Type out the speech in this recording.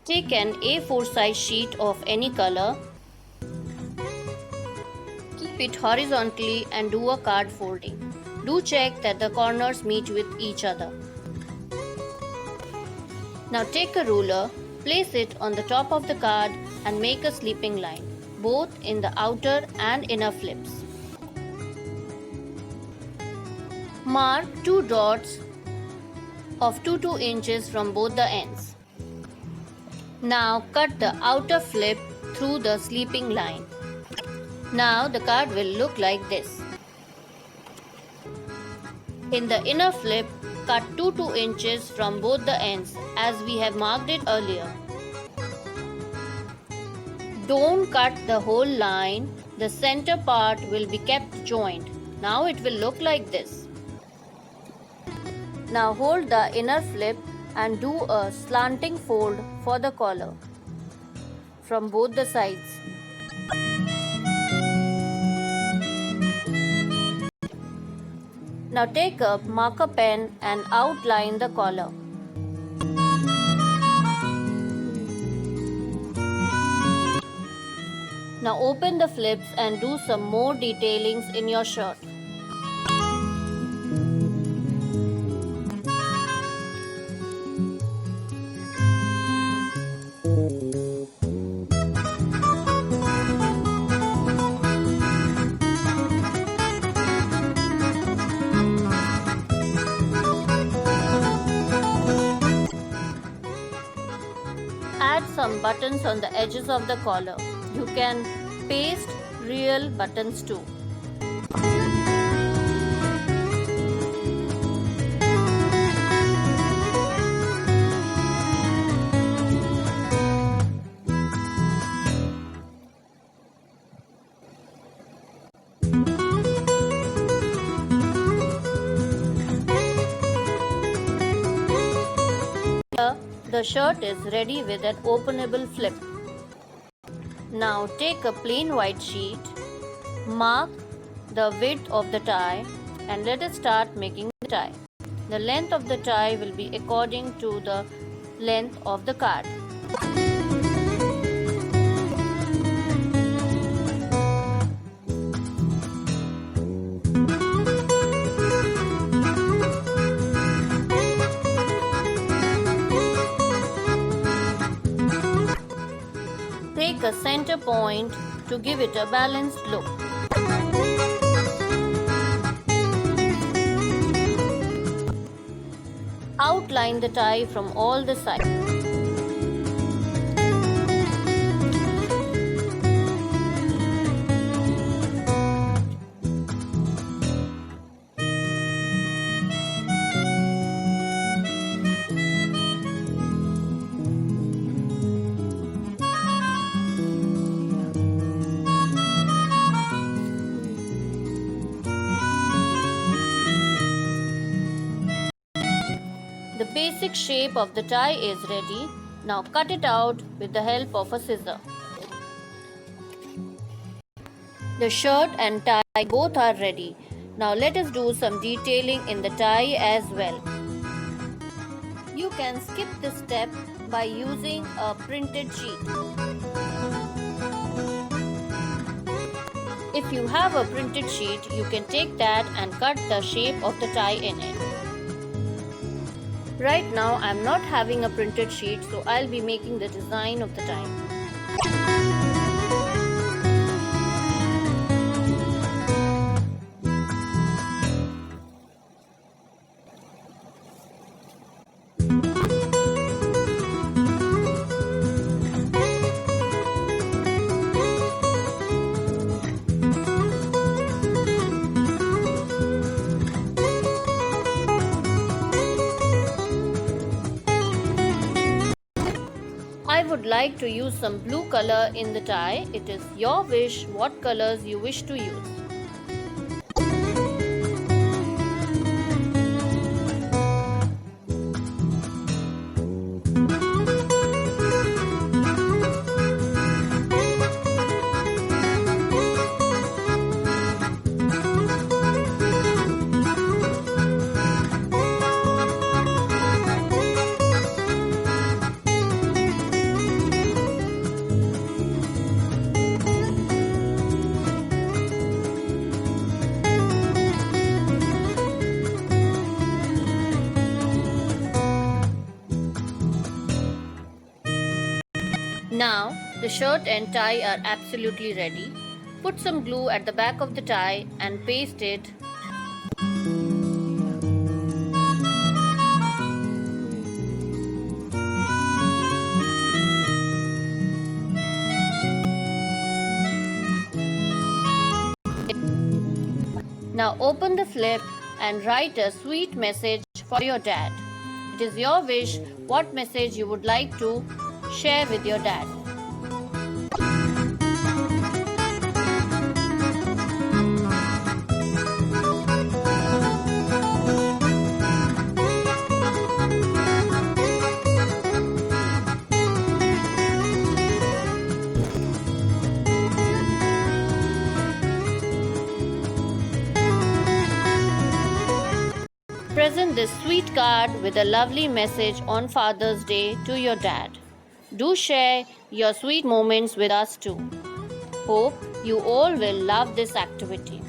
Take an A4 size sheet of any color. Keep it horizontally and do a card folding. Do check that the corners meet with each other. Now take a ruler, place it on the top of the card and make a sleeping line, both in the outer and inner flips. Mark 2 dots of 2 inches from both the ends. Now cut the outer flip through the sleeping line. Now the card will look like this. In the inner flip, cut 2 inches from both the ends as we have marked it earlier. Don't cut the whole line, the center part will be kept joined. Now it will look like this. Now hold the inner flip and do a slanting fold for the collar from both the sides. Now take a marker pen and outline the collar. Now open the flips and do some more detailings in your shirt. Add some buttons on the edges of the collar. You can paste real buttons too. The shirt is ready with an openable flip. Now take a plain white sheet, mark the width of the tie and let us start making the tie. The length of the tie will be according to the length of the card. Take a center point to give it a balanced look. Outline the tie from all the sides. The basic shape of the tie is ready. Now cut it out with the help of a scissor. The shirt and tie both are ready. Now let us do some detailing in the tie as well. You can skip this step by using a printed sheet. If you have a printed sheet, you can take that and cut the shape of the tie in it. Right now I am not having a printed sheet, so I'll be making the design of the tie. I would like to use some blue color in the tie. It is your wish what colors you wish to use. Now, the shirt and tie are absolutely ready. Put some glue at the back of the tie and paste it. Now open the flip and write a sweet message for your dad. It is your wish what message you would like to share with your dad. Present this sweet card with a lovely message on Father's Day to your dad. Do share your sweet moments with us too. Hope you all will love this activity.